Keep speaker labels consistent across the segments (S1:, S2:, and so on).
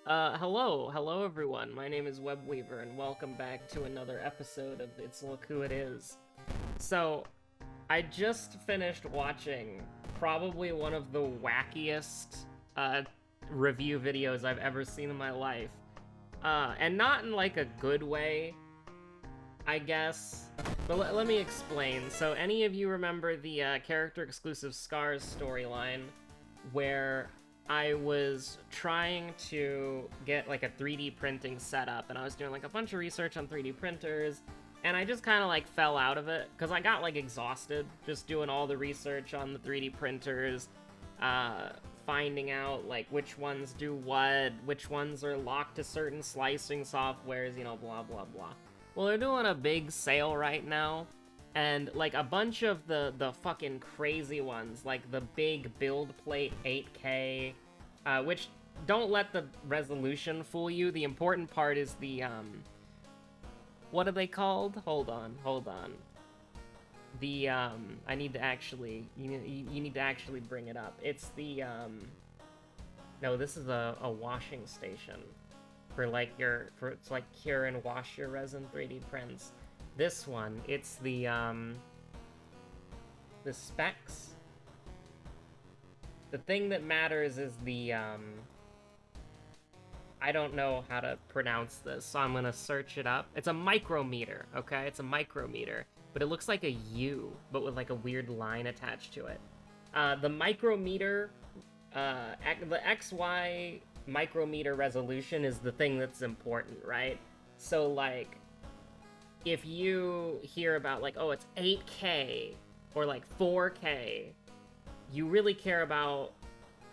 S1: Hello everyone. My name is Webweaver, and welcome back to another episode of It's Look Who It Is. So, I just finished watching probably one of the wackiest uh, review videos I've ever seen in my life, and not in like a good way, I guess. But let me explain. So, any of you remember the character exclusive Scars storyline where I was trying to get like a 3D printing setup, and I was doing like a bunch of research on 3D printers, and I just kind of like fell out of it because I got like exhausted just doing all the research on the 3D printers, finding out like which ones do what, which ones are locked to certain slicing softwares, blah blah blah. Well, they're doing a big sale right now, and like a bunch of the fucking crazy ones, like the big build plate 8K, which don't let the resolution fool you. The important part is the what are they called? Hold on. The I need to actually you need to actually bring it up. It's the no, this is a washing station for like it's like cure and wash your resin 3D prints. This one, it's the specs. The thing that matters is the I don't know how to pronounce this, so I'm gonna search it up. It's a micrometer, okay? It's a micrometer, but it looks like a U, but with like a weird line attached to it. The micrometer, the XY micrometer resolution is the thing that's important, right? So like, if you hear about like, oh, it's 8K or like 4K, you really care about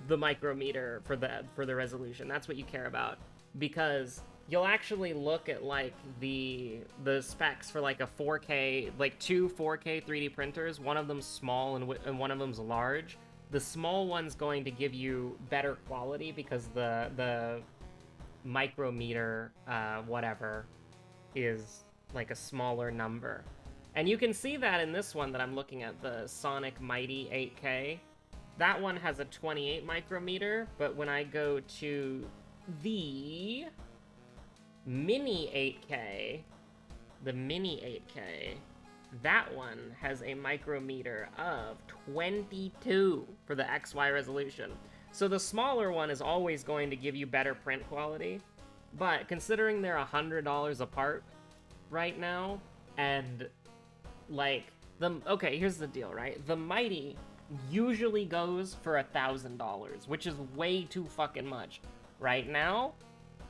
S1: the micrometer for the resolution. That's what you care about, because you'll actually look at like the specs for like a 4K, like two 4K 3D printers. One of them's small and one of them's large. The small one's going to give you better quality because the micrometer whatever is like a smaller number. And you can see that in this one that I'm looking at, the Sonic Mighty 8K. That one has a 28 micrometer, but when I go to the Mini 8K, that one has a micrometer of 22 for the XY resolution. So the smaller one is always going to give you better print quality, but considering they're $100 apart right now, and like okay, here's the deal, right? The Mighty usually goes for $1,000, which is way too fucking much. Right now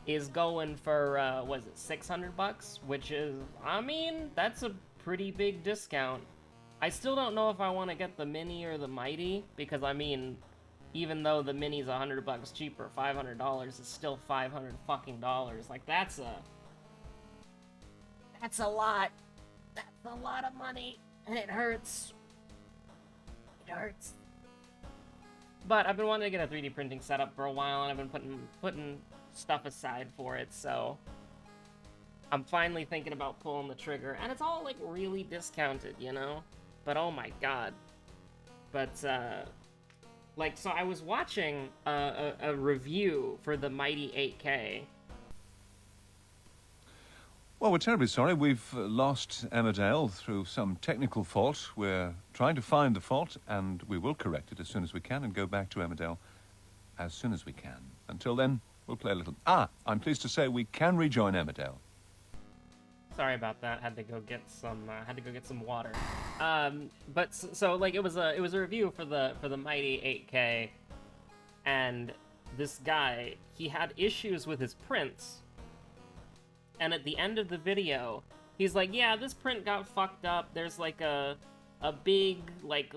S1: is going for was it 600 bucks, which is, I mean, that's a pretty big discount. I still don't know if I want to get the Mini or the Mighty, because I mean, even though the Mini's 100 bucks cheaper, $500 is still 500 fucking dollars. Like that's a lot. That's a lot of money, and it hurts. It hurts. But I've been wanting to get a 3D printing setup for a while, and I've been putting stuff aside for it, so I'm finally thinking about pulling the trigger, and it's all like really discounted, you know? But oh my god. But like, so I was watching a review for the Mighty 8K.
S2: Well, we're terribly sorry. We've lost Emmerdale through some technical fault. We're trying to find the fault, and we will correct it as soon as we can and go back to Emmerdale as soon as we can. Until then, we'll play a little... I'm pleased to say we can rejoin Emmerdale.
S1: Sorry about that. Had to go get some water. But so like it was a review for the Mighty 8K, and this guy, he had issues with his prints. And at the end of the video, he's like, yeah, this print got fucked up. There's like a big like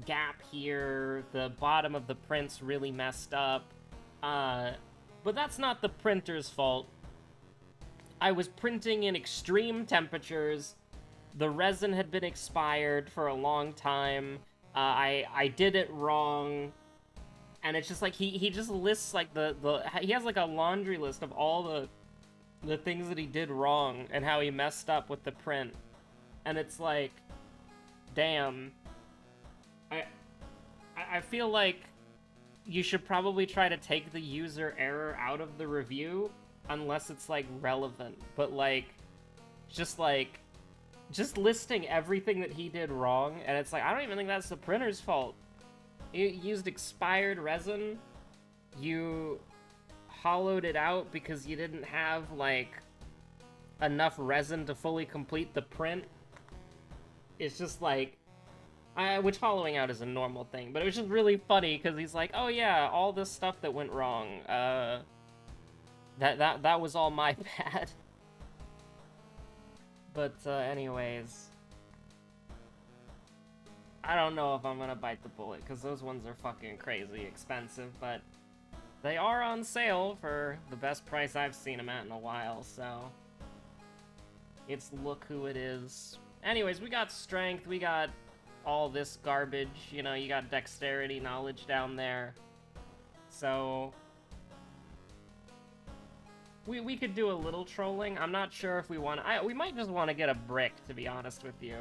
S1: gap here. The bottom of the print's really messed up. But that's not the printer's fault. I was printing in extreme temperatures. The resin had been expired for a long time. I did it wrong. And it's just like he just lists like he has like a laundry list of all the things that he did wrong and how he messed up with the print. And it's like, damn. I feel like you should probably try to take the user error out of the review unless it's, like, relevant. But, like, just listing everything that he did wrong, and it's like, I don't even think that's the printer's fault. You used expired resin, you hollowed it out because you didn't have, like, enough resin to fully complete the print. It's just like, which hollowing out is a normal thing, but it was just really funny because he's like, oh yeah, all this stuff that went wrong, that was all my bad. But, anyways, I don't know if I'm gonna bite the bullet, because those ones are fucking crazy expensive, but they are on sale for the best price I've seen them at in a while, so it's look who it is. Anyways, we got strength, we got all this garbage, you know, you got dexterity, knowledge down there, so we could do a little trolling. I'm not sure if we want to, we might just want to get a brick, to be honest with you.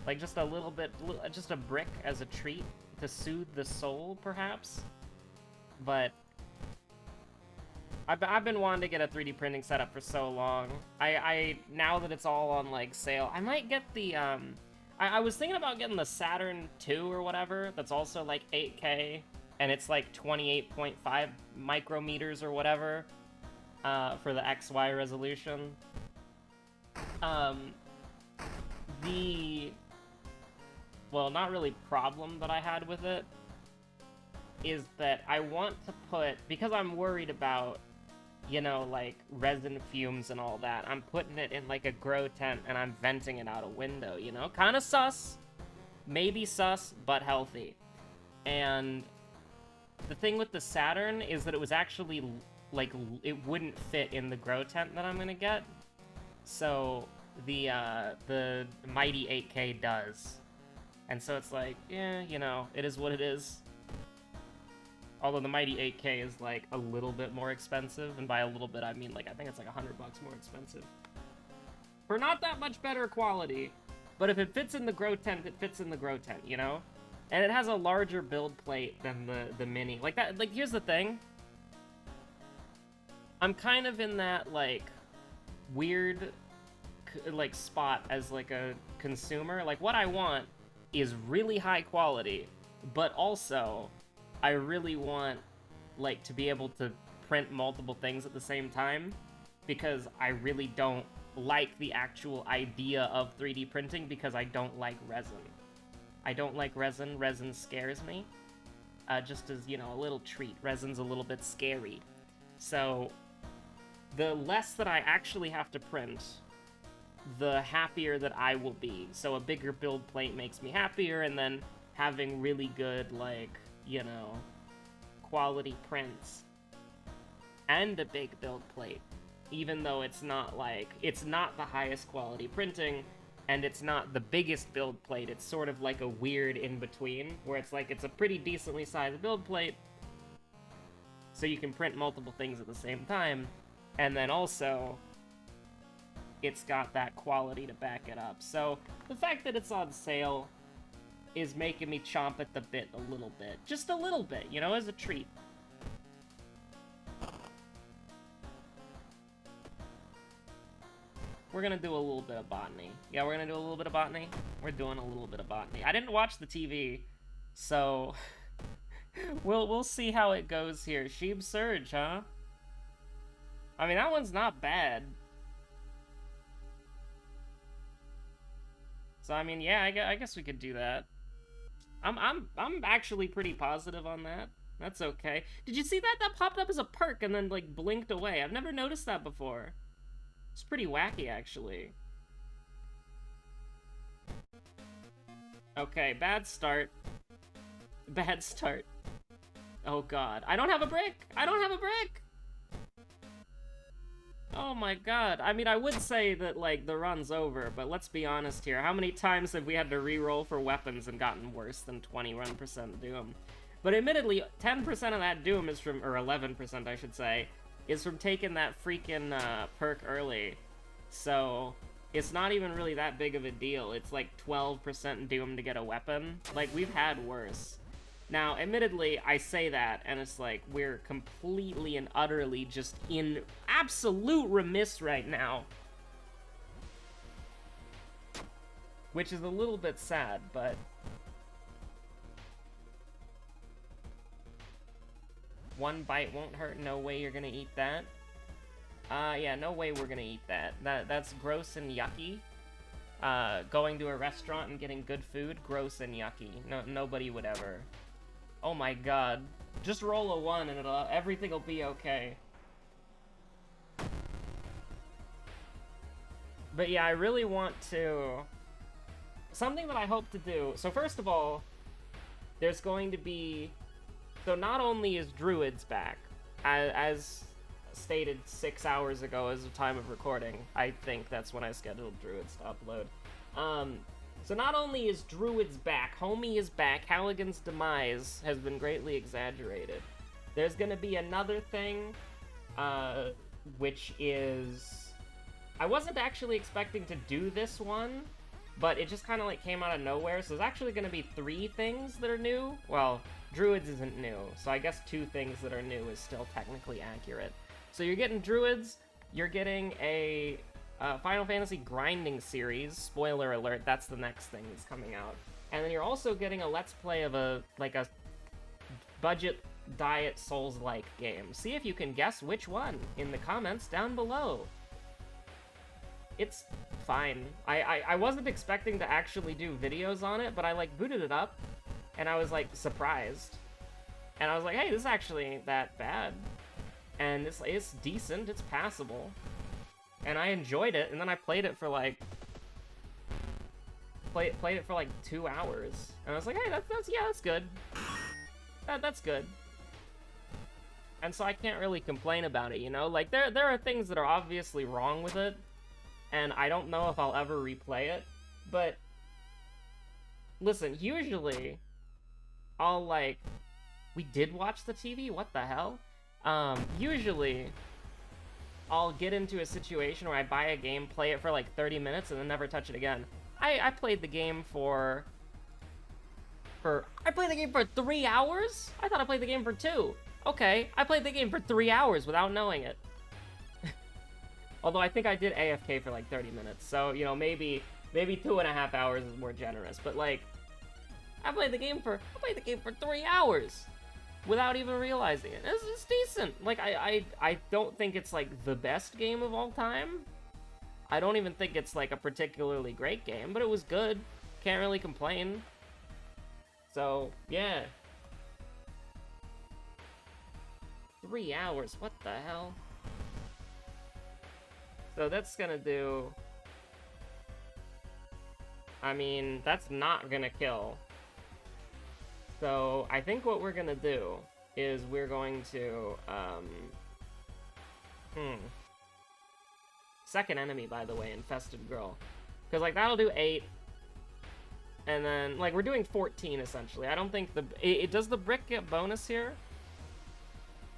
S1: Like, just a little bit, just a brick as a treat to soothe the soul, perhaps. But I've been wanting to get a 3D printing setup for so long. Now that it's all on, like, sale, I might get the, I was thinking about getting the Saturn II or whatever, that's also, like, 8K, and it's, like, 28.5 micrometers or whatever, for the XY resolution. Well, not really problem that I had with it is that I want to put, because I'm worried about, you know, like, resin fumes and all that, I'm putting it in, like, a grow tent and I'm venting it out a window, you know? Kinda sus, maybe sus, but healthy. And the thing with the Saturn is that it was actually, like, it wouldn't fit in the grow tent that I'm gonna get. So the mighty 8K does. And so it's like, yeah, you know, it is what it is. Although the mighty 8K is, like, a little bit more expensive, and by a little bit I mean, like, I think it's like $100 more expensive. For not that much better quality, but if it fits in the grow tent, it fits in the grow tent, you know? And it has a larger build plate than the mini. Like, that, like, here's the thing. I'm kind of in that, like, weird, like, spot as, like, a consumer. Like, what I want is really high quality, but also I really want, like, to be able to print multiple things at the same time, because I really don't like the actual idea of 3D printing because I don't like resin. I don't like resin. Resin scares me. Just as, you know, a little treat. Resin's a little bit scary. So the less that I actually have to print, the happier that I will be. So a bigger build plate makes me happier, and then having really good, like, you know, quality prints and a big build plate, even though it's not, like, it's not the highest quality printing, and it's not the biggest build plate. It's sort of like a weird in-between, where it's like, it's a pretty decently sized build plate, so you can print multiple things at the same time, and then also it's got that quality to back it up. So the fact that it's on sale is making me chomp at the bit a little bit. Just a little bit, you know, as a treat. We're gonna do a little bit of botany. Yeah, we're gonna do a little bit of botany. We're doing a little bit of botany. I didn't watch the TV, so we'll see how it goes here. Sheeb Surge, huh? I mean, that one's not bad. So, I mean, yeah, I guess we could do that. I'm actually pretty positive on that. That's okay. Did you see that? That popped up as a perk and then, like, blinked away. I've never noticed that before. It's pretty wacky, actually. Okay, bad start. Bad start. Oh, God. I don't have a brick! I don't have a brick! Oh my god. I mean, I would say that, like, the run's over, but let's be honest here. How many times have we had to re-roll for weapons and gotten worse than 21% Doom? But admittedly, 10% of that Doom is from, or 11% I should say, is from taking that freaking perk early. So, it's not even really that big of a deal. It's like 12% Doom to get a weapon. Like, we've had worse. Now, admittedly, I say that, and it's like, we're completely and utterly just in absolute remiss right now. Which is a little bit sad, but... One bite won't hurt, no way you're gonna eat that. Yeah, no way we're gonna eat that. That's gross and yucky. Going to a restaurant and getting good food, gross and yucky. Nobody would ever. Oh my god. Just roll a 1 and everything will be okay. But yeah, I really want to... Something that I hope to do... So first of all, there's going to be... So not only is Druids back, as stated 6 hours ago as the time of recording, I think that's when I scheduled Druids to upload. So not only is Druids back, Homie is back, Halligan's demise has been greatly exaggerated. There's gonna be another thing, which is... I wasn't actually expecting to do this one, but it just kind of like came out of nowhere, so there's actually gonna be 3 things that are new. Well, Druids isn't new, so I guess 2 things that are new is still technically accurate. So you're getting Druids, you're getting a Final Fantasy grinding series. Spoiler alert, that's the next thing that's coming out. And then you're also getting a Let's Play of a budget diet Souls-like game. See if you can guess which one in the comments down below. It's fine. I wasn't expecting to actually do videos on it, but I like booted it up, and I was like surprised. And I was like, hey, this actually ain't that bad. And it's decent, it's passable. And I enjoyed it, and then I played it for like... Played it for like 2 hours. And I was like, hey, that's good. That's good. And so I can't really complain about it, you know? Like, there are things that are obviously wrong with it, and I don't know if I'll ever replay it, but... Listen, usually, I'll like... We did watch the TV? What the hell? Usually... I'll get into a situation where I buy a game, play it for like 30 minutes, and then never touch it again. I played the game for... I played the game for 3 hours? I thought I played the game for 2. Okay, I played the game for 3 hours without knowing it. Although I think I did AFK for like 30 minutes, so, you know, maybe 2.5 hours is more generous. But like, I played the game for 3 hours without even realizing it. It's decent. Like, I don't think it's like the best game of all time. I don't even think it's like a particularly great game, but it was good. Can't really complain. So, yeah. 3 hours, what the hell? So that's gonna do... I mean, that's not gonna kill. So, I think what we're gonna do is we're going to, Second enemy, by the way, Infested Girl. Because, like, that'll do 8. And then, like, we're doing 14, essentially. I don't think does the brick get bonus here?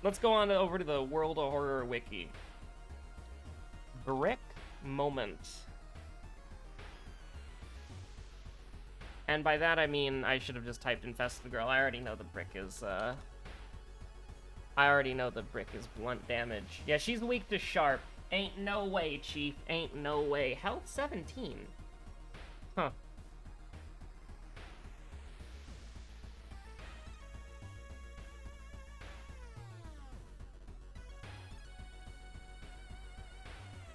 S1: Let's go on over to the World of Horror wiki. Brick moment. And by that I mean I should have just typed Infested Girl. I already know the brick is blunt damage. Yeah, she's weak to sharp. Ain't no way, Chief. Ain't no way. Health 17. Huh.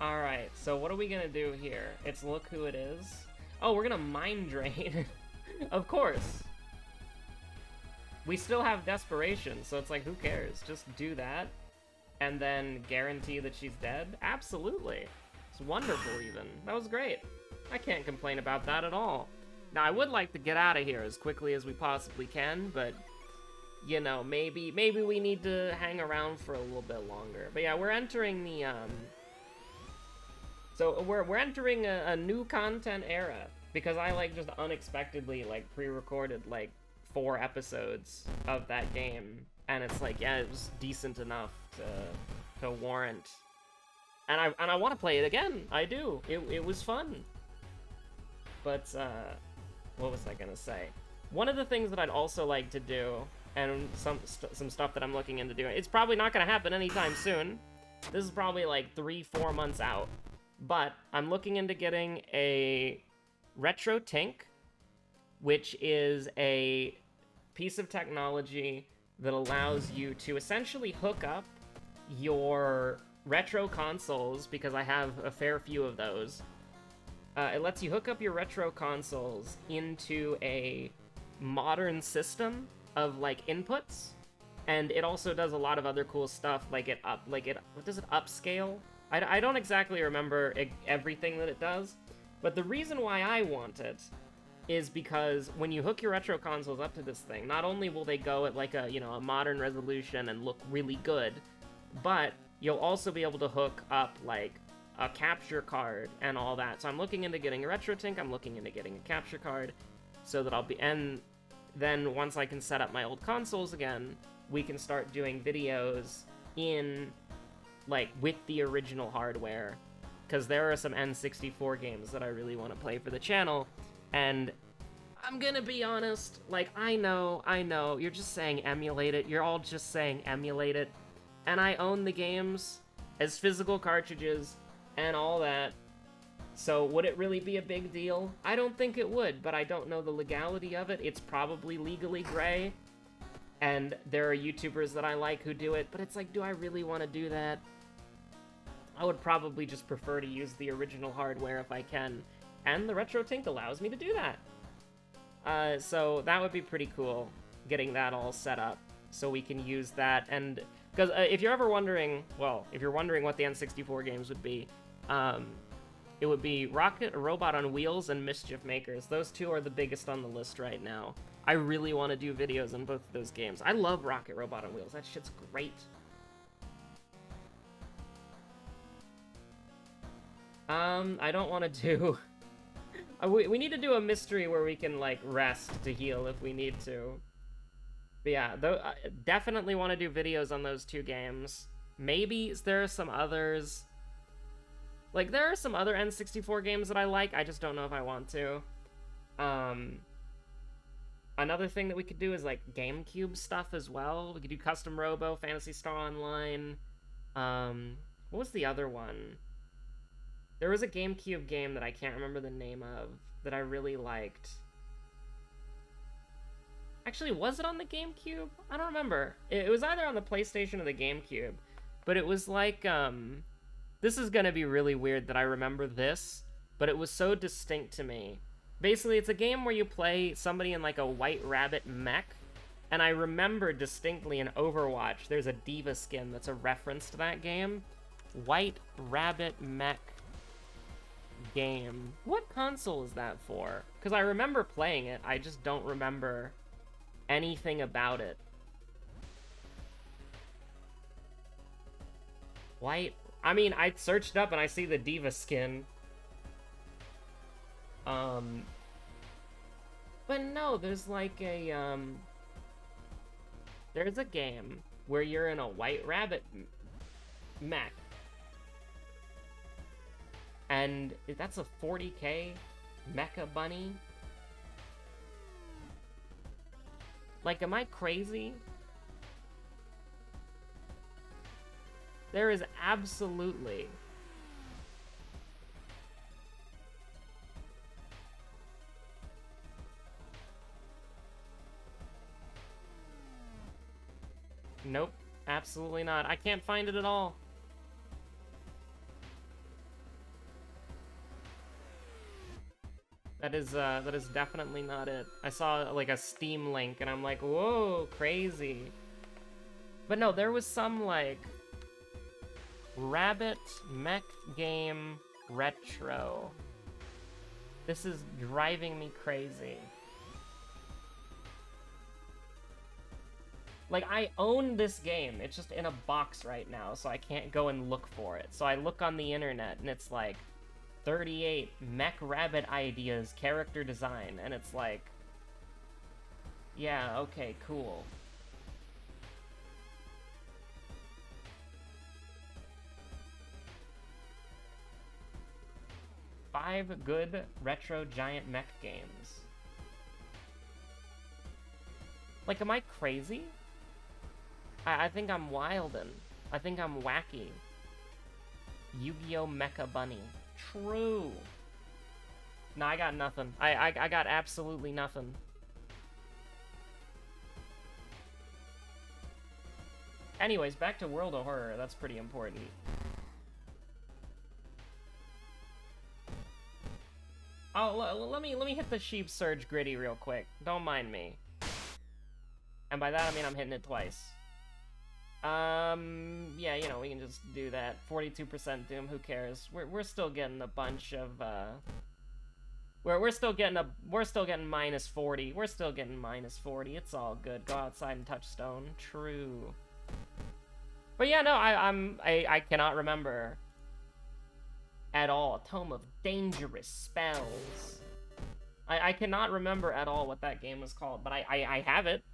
S1: Alright, so what are we gonna do here? It's look who it is. Oh, we're gonna mind drain. Of course. We still have desperation, so it's like, who cares? Just do that, and then guarantee that she's dead? Absolutely. It's wonderful, even. That was great. I can't complain about that at all. Now, I would like to get out of here as quickly as we possibly can, but, you know, maybe we need to hang around for a little bit longer. But yeah, we're entering the, So we're entering a new content era, because I like just unexpectedly like pre-recorded like 4 episodes of that game, and it's like, yeah, it was decent enough to warrant. And I want to play it again. I do. It was fun. But what was I gonna say? One of the things that I'd also like to do, and some stuff that I'm looking into doing, it's probably not going to happen anytime soon. This is probably like 3-4 months out. But I'm looking into getting a retro tink, which is a piece of technology that allows you to essentially hook up your retro consoles, because I have a fair few of those. It lets you hook up your retro consoles into a modern system of like inputs, and it also does a lot of other cool stuff, like what does it upscale? I don't exactly remember everything that it does, but the reason why I want it is because when you hook your retro consoles up to this thing, not only will they go at like a, you know, a modern resolution and look really good, but you'll also be able to hook up like a capture card and all that. So I'm looking into getting a retro tink, I'm looking into getting a capture card, so that and then once I can set up my old consoles again, we can start doing videos in, like, with the original hardware, because there are some N64 games that I really want to play for the channel, and I'm gonna be honest, like, I know, you're just saying emulate it, you're all just saying emulate it, and I own the games as physical cartridges and all that, so would it really be a big deal? I don't think it would, but I don't know the legality of it. It's probably legally gray, and there are YouTubers that I like who do it, but it's like, do I really want to do that? I would probably just prefer to use the original hardware if I can, and the retro tink allows me to do that. So that would be pretty cool, getting that all set up, so we can use that, and, because if you're ever wondering, well, if you're wondering what the N64 games would be, it would be Rocket Robot on Wheels and Mischief Makers. Those two are the biggest on the list right now. I really want to do videos on both of those games. I love Rocket Robot on Wheels. That shit's great. I don't want to do... we need to do a mystery where we can, like, rest to heal if we need to. But yeah, I definitely want to do videos on those two games. Maybe there are some others... Like, there are some other N64 games that I like, I just don't know if I want to. Another thing that we could do is, like, GameCube stuff as well. We could do Custom Robo, Phantasy Star Online. What was the other one? There was a GameCube game that I can't remember the name of that I really liked. Actually, was it on the GameCube? I don't remember. It was either on the PlayStation or the GameCube. But it was like, this is gonna be really weird that I remember this, but it was so distinct to me. Basically, it's a game where you play somebody in like a White Rabbit mech, and I remember distinctly in Overwatch, there's a Diva skin that's a reference to that game. White Rabbit mech game. What console is that for? Because I remember playing it, I just don't remember anything about it. I mean, I searched up and I see the Diva skin. But no, there's like a, there's a game where you're in a White Rabbit mech. And that's a 40k mecha bunny? Like, am I crazy? There is absolutely... Nope, absolutely not. I can't find it at all. That is definitely not it. I saw, like, a Steam link, and I'm like, whoa, crazy. But no, there was some, like, Rabbit mech game retro. This is driving me crazy. Like, I own this game. It's just in a box right now, so I can't go and look for it. So I look on the internet, and it's like, 38 mech rabbit ideas, character design, and it's like, yeah, okay, cool. Five good retro giant mech games. Like, am I crazy? I think I'm wildin'. I think I'm wacky. Yu-Gi-Oh! Mecha Bunny. True. No, I got nothing. I got absolutely nothing. Anyways, back to World of Horror. That's pretty important. Oh, let me hit the Sheep Surge Gritty real quick. Don't mind me. And by that I mean I'm hitting it twice. Yeah, you know, we can just do that. 42% Doom, who cares? We're still getting a bunch of we're still getting minus 40. We're still getting minus 40. It's all good. Go outside and touch stone. True. But yeah, no, I cannot remember at all. Tome of Dangerous Spells. I cannot remember at all what that game was called, but I have it.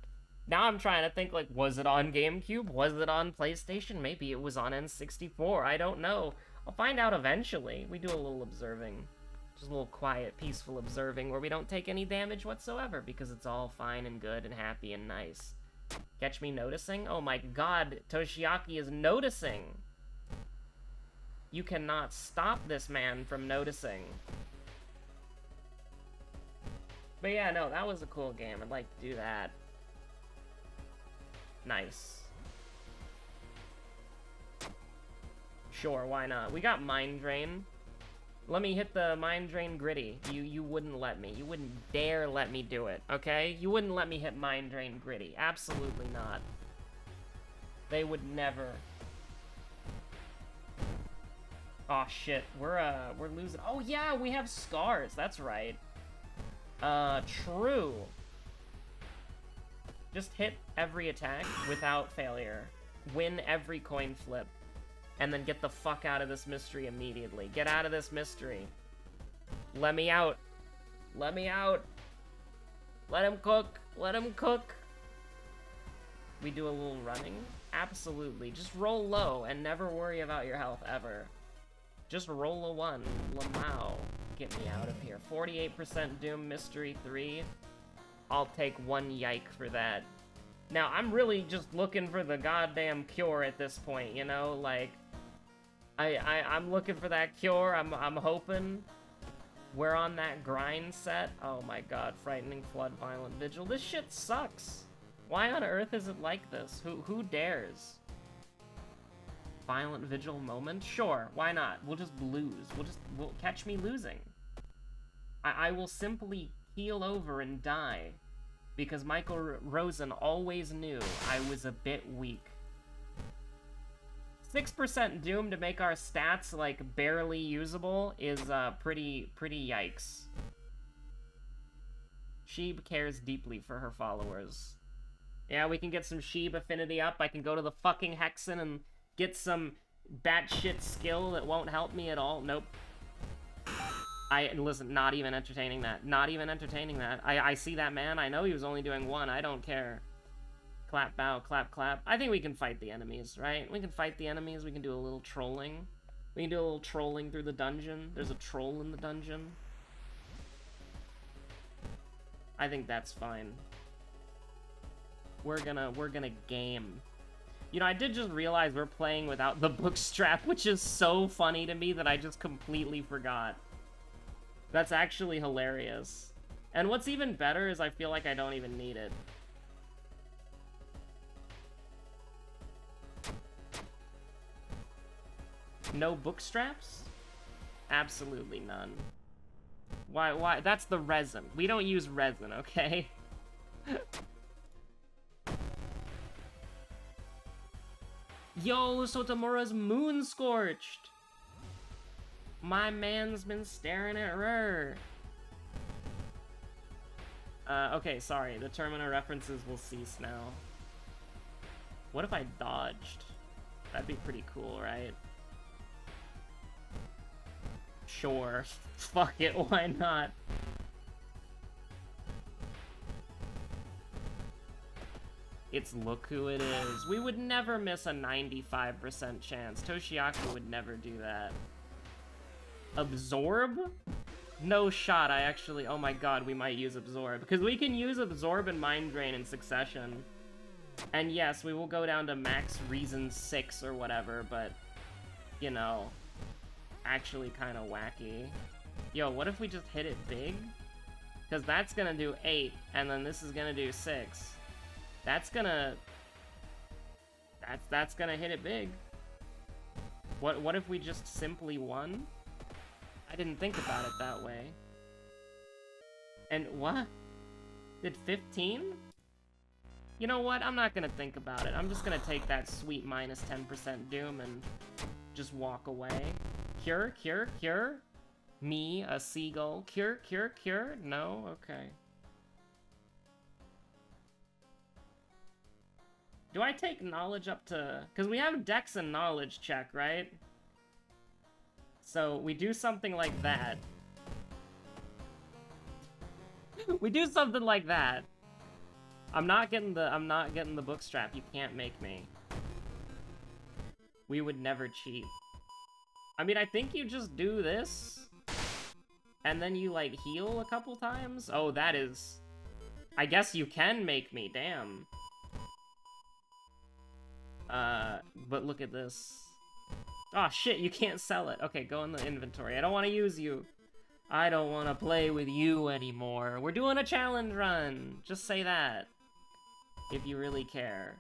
S1: Now I'm trying to think, like, was it on GameCube? Was it on PlayStation? Maybe it was on N64. I don't know. I'll find out eventually. We do a little observing. Just a little quiet, peaceful observing where we don't take any damage whatsoever because it's all fine and good and happy and nice. Catch me noticing? Oh my god, Toshiaki is noticing! You cannot stop this man from noticing. But yeah, no, that was a cool game. I'd like to do that. Nice. Sure, why not? We got Mind Drain. Let me hit the Mind Drain Gritty. You wouldn't let me. You wouldn't dare let me do it, okay? You wouldn't let me hit Mind Drain Gritty. Absolutely not. They would never. Oh shit, we're losing. Oh yeah, we have scars. That's right. True. Just hit every attack without failure. Win every coin flip. And then get the fuck out of this mystery immediately. Get out of this mystery. Let me out. Let me out. Let him cook. Let him cook. We do a little running? Absolutely. Just roll low and never worry about your health ever. Just roll a 1. Lamau. Get me out of here. 48% Doom Mystery 3. I'll take 1 yike for that. Now, I'm really just looking for the goddamn cure at this point, you know? Like, I'm looking for that cure. I'm hoping we're on that grind set. Oh my god. Frightening Flood, Violent Vigil. This shit sucks. Why on earth is it like this? Who dares? Violent Vigil moment? Sure, why not? We'll just lose. We'll catch me losing. I will simply keel over and die. Because Michael Rosen always knew I was a bit weak. 6% Doom to make our stats, like, barely usable is, pretty yikes. Sheeb cares deeply for her followers. Yeah, we can get some Sheeb affinity up. I can go to the fucking Hexen and get some batshit skill that won't help me at all. Nope. Listen, not even entertaining that. Not even entertaining that. I see that man. I know he was only doing 1. I don't care. Clap, bow, clap, clap. I think we can fight the enemies, right? We can fight the enemies. We can do a little trolling. We can do a little trolling through the dungeon. There's a troll in the dungeon. I think that's fine. We're gonna game. You know, I did just realize we're playing without the bookstrap, which is so funny to me that I just completely forgot. That's actually hilarious. And what's even better is I feel like I don't even need it. No bookstraps? Absolutely none. Why? That's the resin. We don't use resin, okay? Yo, Sotomura's moon scorched! My man's been staring at her. Okay, sorry. The Termina references will cease now. What if I dodged? That'd be pretty cool, right? Sure. Fuck it, why not? It's look who it is. We would never miss a 95% chance. Toshiaki would never do that. Absorb? No shot, I actually... Oh my god, we might use Absorb. Because we can use Absorb and Mind Drain in succession. And yes, we will go down to max reason 6 or whatever, but... You know... Actually kind of wacky. Yo, what if we just hit it big? Because that's gonna do 8, and then this is gonna do 6. That's gonna... That's gonna hit it big. What if we just simply won? I didn't think about it that way. And what? Did 15? You know what? I'm not gonna think about it. I'm just gonna take that sweet minus 10% doom and just walk away. Cure, cure, cure? Me, a seagull. Cure, cure, cure? No? Okay. Do I take knowledge up to... Because we have dex and knowledge check, right? So we do something like that. We do something like that. I'm not getting the book strap. You can't make me. We would never cheat. I mean, I think you just do this. And then you, like, heal a couple times? Oh, that is... I guess you can make me, damn. But look at this. Oh shit, you can't sell it. Okay, go in the inventory. I don't want to use you. I don't want to play with you anymore. We're doing a challenge run. Just say that. If you really care.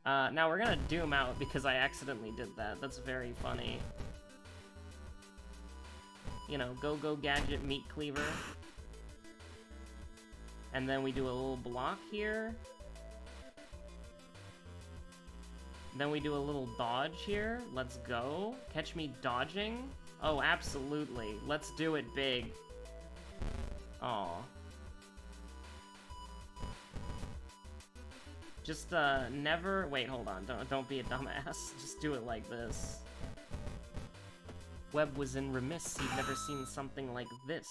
S1: Now we're gonna doom out because I accidentally did that. That's very funny. You know, go gadget meat cleaver. And then we do a little block here. Then we do a little dodge here. Let's go. Catch me dodging? Oh, absolutely. Let's do it big. Aw. Just, never... Wait, hold on. Don't be a dumbass. Just do it like this. Webb was in remiss. He'd never seen something like this.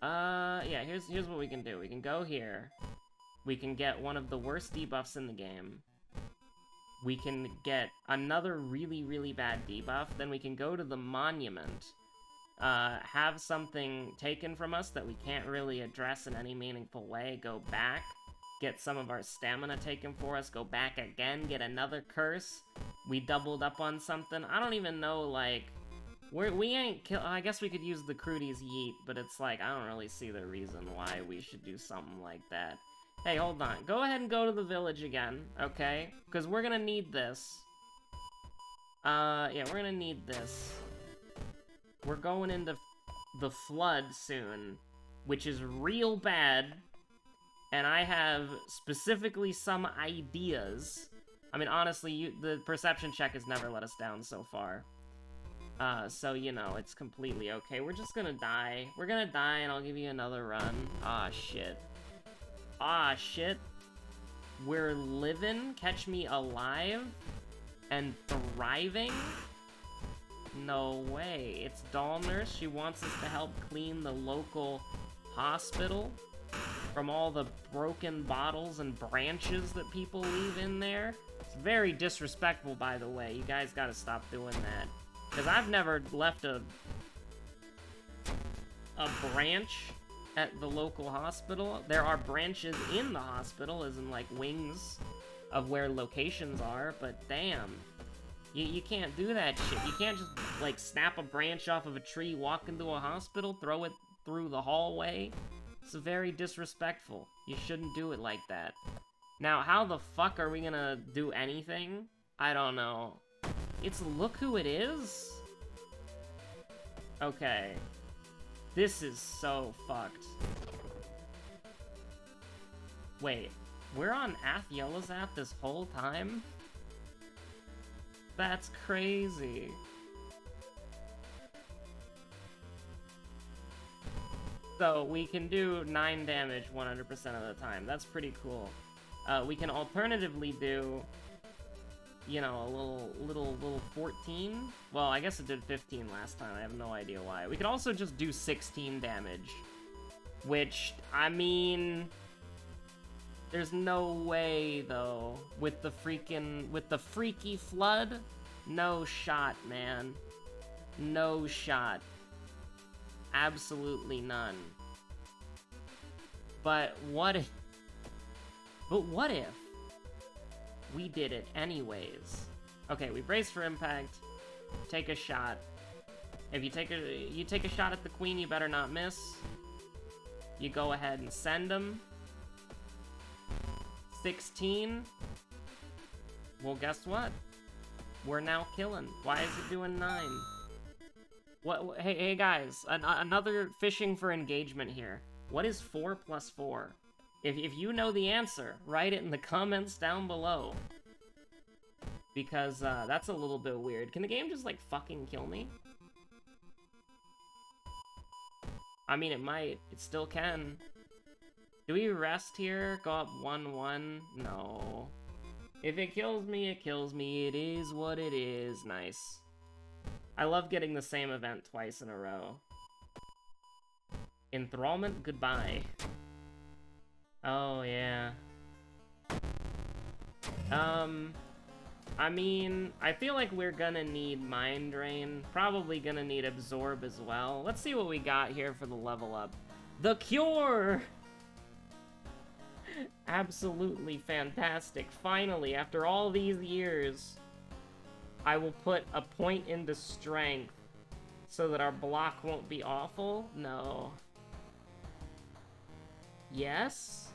S1: Yeah, here's what we can do. We can go here. We can get one of the worst debuffs in the game. We can get another really, really bad debuff. Then we can go to the monument. Have something taken from us that we can't really address in any meaningful way. Go back. Get some of our stamina taken for us. Go back again. Get another curse. We doubled up on something. I don't even know, like... We ain't kill... I guess we could use the Crudy's Yeet, but it's like, I don't really see the reason why we should do something like that. Hey, hold on. Go ahead and go to the village again, okay? Because we're gonna need this. Yeah, we're gonna need this. We're going into the flood soon, which is real bad. And I have specifically some ideas. I mean, honestly, the perception check has never let us down so far. So, you know, it's completely okay. We're just gonna die. We're gonna die, and I'll give you another run. Ah, shit. Ah, shit. We're living, catch me alive, and thriving? No way. It's Doll Nurse. She wants us to help clean the local hospital from all the broken bottles and branches that people leave in there. It's very disrespectful, by the way. You guys gotta stop doing that. Because I've never left a branch at the local hospital. There are branches in the hospital, as in, like, wings of where locations are, but damn. You can't do that shit. You can't just, like, snap a branch off of a tree, walk into a hospital, throw it through the hallway. It's very disrespectful. You shouldn't do it like that. Now, how the fuck are we gonna do anything? I don't know. It's Look Who It Is? Okay. This is so fucked. Wait, we're on Ath-Yelazat this whole time? That's crazy. So, we can do 9 damage 100% of the time. That's pretty cool. We can alternatively do, you know, a little 14. Well, I guess it did 15 last time. I have no idea why. We could also just do 16 damage. Which, I mean... There's no way, though. With the freaky flood? No shot, man. No shot. Absolutely none. But what if... But what if we did it anyways? Okay, we brace for impact. Take a shot. If you take a shot at the queen, you better not miss. You go ahead and send them. 16. Well, guess what? We're now killing. Why is it doing 9? What? Hey guys, another fishing for engagement here. What is 4 plus 4? If you know the answer, write it in the comments down below. Because that's a little bit weird. Can the game just like fucking kill me? I mean, it might. It still can. Do we rest here? Go up 1-1? No. If it kills me, it kills me. It is what it is. Nice. I love getting the same event twice in a row. Enthrallment, goodbye. Oh, yeah. I mean, I feel like we're gonna need Mind Drain. Probably gonna need Absorb as well. Let's see what we got here for the level up. The Cure! Absolutely fantastic. Finally, after all these years, I will put a point into Strength so that our block won't be awful. No. Yes?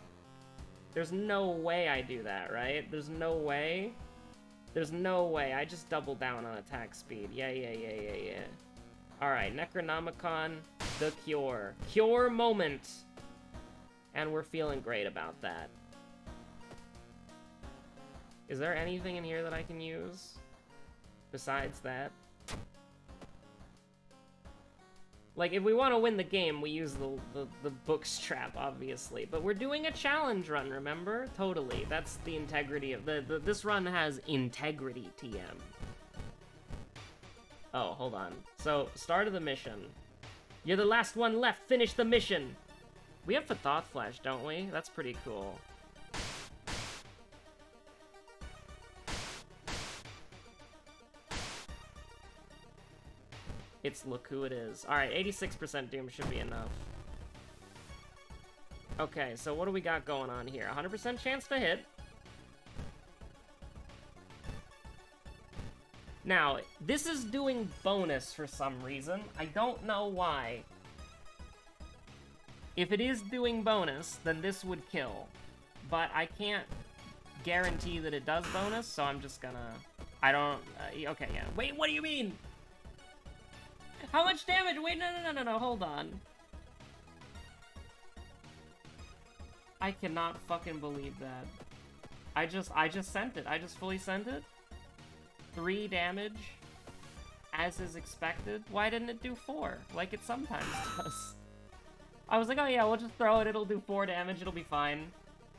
S1: There's no way I do that, right? There's no way. There's no way. I just double down on attack speed. Yeah. Alright, Necronomicon, the Cure. Cure moment! And we're feeling great about that. Is there anything in here that I can use? Besides that? Like, if we want to win the game, we use the bookstrap, obviously. But we're doing a challenge run, remember? Totally. That's the integrity of... This run has integrity, TM. Oh, hold on. So, start of the mission. You're the last one left. Finish the mission! We have Thought Flash, don't we? That's pretty cool. It's look who it is. Alright, 86% Doom should be enough. Okay, so what do we got going on here? 100% chance to hit. Now, this is doing bonus for some reason. I don't know why. If it is doing bonus, then this would kill. But I can't guarantee that it does bonus, so I'm just gonna... I don't... okay, yeah. Wait, what do you mean? How much damage? Wait, no, hold on. I cannot fucking believe that. I just sent it. I just fully sent it. 3 damage, as is expected. Why didn't it do 4, like it sometimes does? I was like, oh yeah, we'll just throw it, it'll do 4 damage, it'll be fine.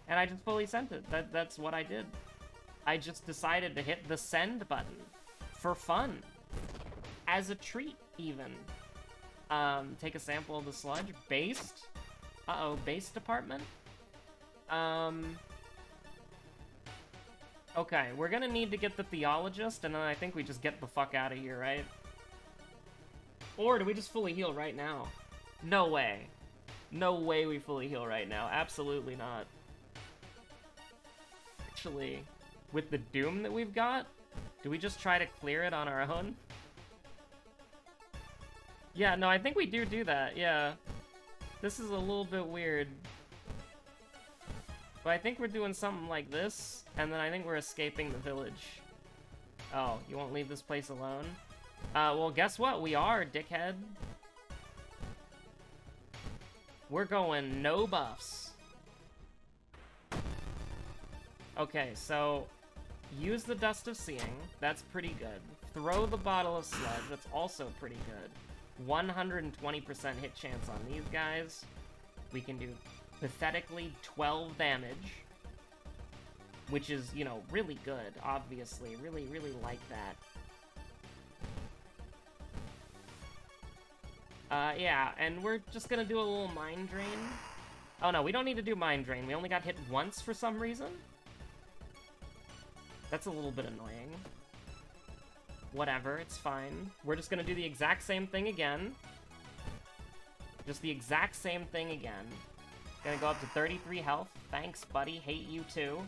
S1: And I just fully sent it. That's what I did. I just decided to hit the send button. For fun. As a treat, even. Take a sample of the sludge. Based? Uh-oh, base department? Okay, we're gonna need to get the Theologist, and then I think we just get the fuck out of here, right? Or do we just fully heal right now? No way. No way we fully heal right now. Absolutely not. Actually, with the Doom that we've got, do we just try to clear it on our own? Yeah, no, I think we do that, yeah. This is a little bit weird. But I think we're doing something like this, and then I think we're escaping the village. Oh, you won't leave this place alone? Well, guess what? We are, dickhead. We're going no buffs. Okay, so use the Dust of Seeing. That's pretty good. Throw the Bottle of Sludge. That's also pretty good. 120% hit chance on these guys. We can do pathetically 12 damage, which is, you know, really good, obviously. Really like that. Yeah, and we're just gonna do a little Mind Drain. Oh no, we don't need to do Mind Drain. We only got hit once for some reason. That's a little bit annoying. Whatever, it's fine. We're just gonna do the exact same thing again. Just the exact same thing again. Gonna go up to 33 health. Thanks, buddy. Hate you too.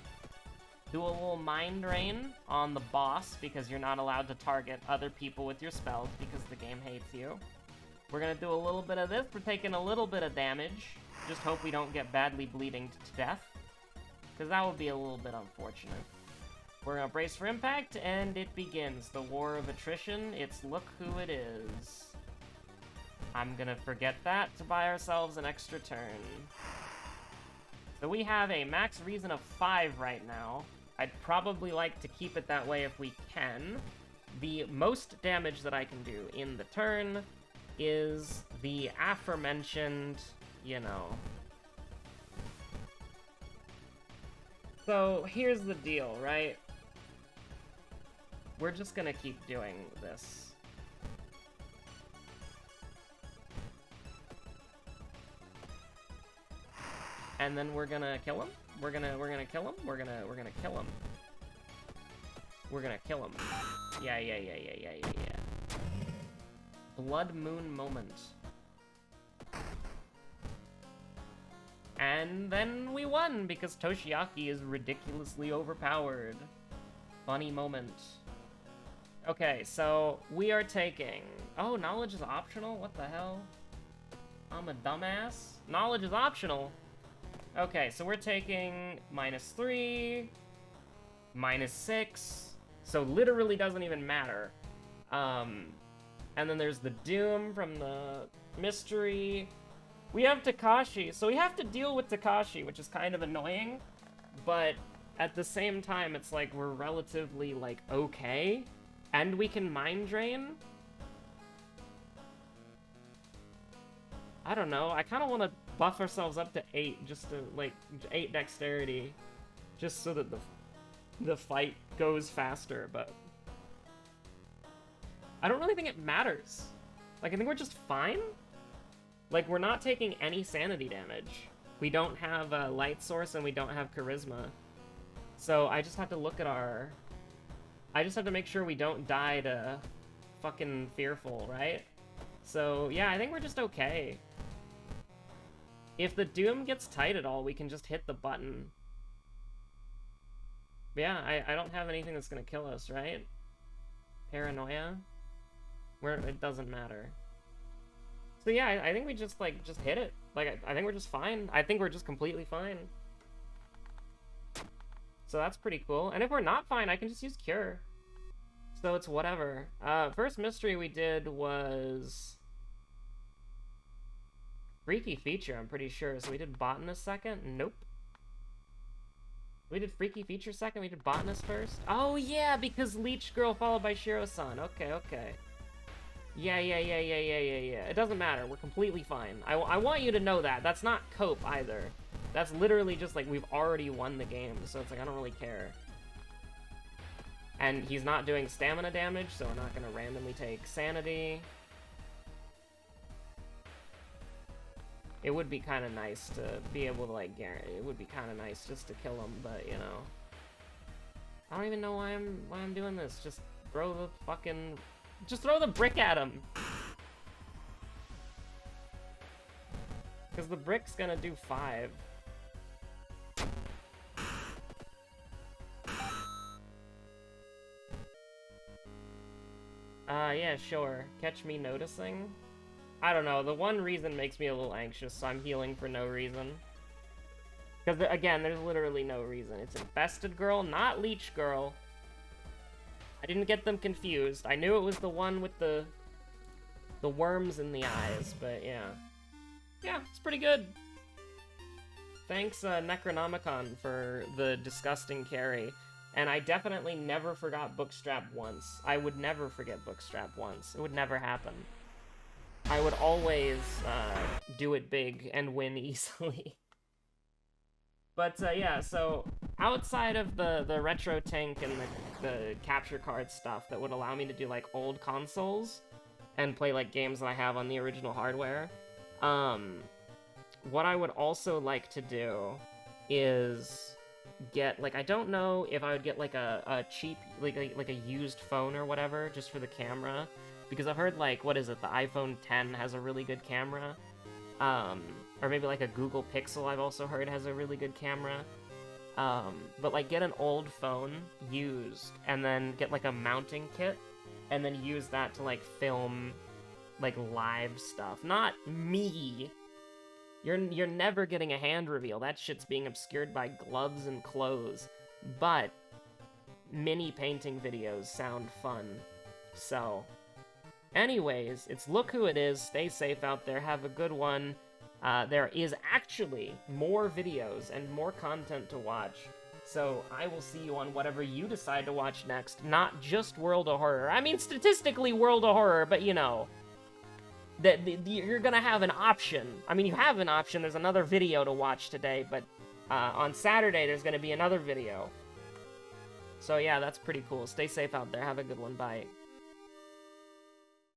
S1: Do a little mind drain on the boss because you're not allowed to target other people with your spells because the game hates you. We're gonna do a little bit of this. We're taking a little bit of damage. Just hope we don't get badly bleeding to death, because that would be a little bit unfortunate. We're gonna brace for impact, and it begins. The war of attrition. It's look who it is. I'm gonna forget that to buy ourselves an extra turn. So we have a max reason of 5 right now. I'd probably like to keep it that way if we can. The most damage that I can do in the turn is the aforementioned, you know. So here's the deal, right? We're just gonna keep doing this. And then we're gonna kill him. We're gonna kill him. We're gonna kill him. We're gonna kill him. Yeah. Blood Moon moment. And then we won because Toshiaki is ridiculously overpowered. Funny moment. Okay, so we are taking... Oh, knowledge is optional? What the hell? I'm a dumbass. Knowledge is optional? Okay, so we're taking -3, -6, so literally doesn't even matter. And then there's the Doom from the Mystery. We have Takashi, so we have to deal with Takashi, which is kind of annoying, but at the same time, it's like we're relatively, like, okay, and we can Mind Drain. I don't know, I kind of want to buff ourselves up to 8, just to, like, 8 dexterity, just so that the fight goes faster, but I don't really think it matters. Like, I think we're just fine. Like, we're not taking any sanity damage. We don't have a light source and we don't have charisma. So I just have to look at our... I just have to make sure we don't die to fucking Fearful, right? So, yeah, I think we're just okay. If the Doom gets tight at all, we can just hit the button. But yeah, I don't have anything that's gonna kill us, right? Paranoia? Where it doesn't matter. So yeah, I think we just, like, just hit it. Like, I think we're just fine. I think we're just completely fine. So that's pretty cool. And if we're not fine, I can just use Cure. So it's whatever. First mystery we did was... Freaky Feature, I'm pretty sure. So we did Botanist second? Nope. We did Freaky Feature second, we did Botanist first? Oh yeah, because Leech Girl followed by Shiro-san. Okay. Yeah. It doesn't matter. We're completely fine. I want you to know that. That's not cope either. That's literally just like we've already won the game, so it's like I don't really care. And he's not doing stamina damage, so we're not gonna randomly take sanity. It would be kind of nice to be able to, like, guarantee. It would be kind of nice just to kill him, but you know, I don't even know why I'm doing this. Just throw the fucking. Just throw the brick at him! Because the brick's gonna do 5. Yeah, sure. Catch me noticing? I don't know, the one reason makes me a little anxious, so I'm healing for no reason. Because, again, there's literally no reason. It's Infested Girl, not Leech Girl. I didn't get them confused. I knew it was the one with the worms in the eyes, but yeah. Yeah, it's pretty good. Thanks, Necronomicon, for the disgusting carry. And I definitely never forgot Bookstrap once. I would never forget Bookstrap once. It would never happen. I would always do it big and win easily. But yeah, so outside of the retro tank and the capture card stuff that would allow me to do like old consoles and play like games that I have on the original hardware, what I would also like to do is get, like, I don't know if I would get, like, a cheap, like a used phone or whatever, just for the camera, because I've heard, like, what is it, the iPhone 10 has a really good camera, or maybe, like, a Google Pixel I've also heard has a really good camera, but, like, get an old phone, used, and then get, like, a mounting kit, and then use that to, like, film, like, live stuff. Not me! You're never getting a hand reveal. That shit's being obscured by gloves and clothes. But mini painting videos sound fun. So, anyways, it's Look Who It Is. Stay safe out there. Have a good one. There is actually more videos and more content to watch. So I will see you on whatever you decide to watch next. Not just World of Horror. I mean, statistically World of Horror, but you know. You're gonna have an option. I mean, you have an option. There's another video to watch today, but on Saturday there's gonna be another video. So yeah, that's pretty cool. Stay safe out there. Have a good one. Bye.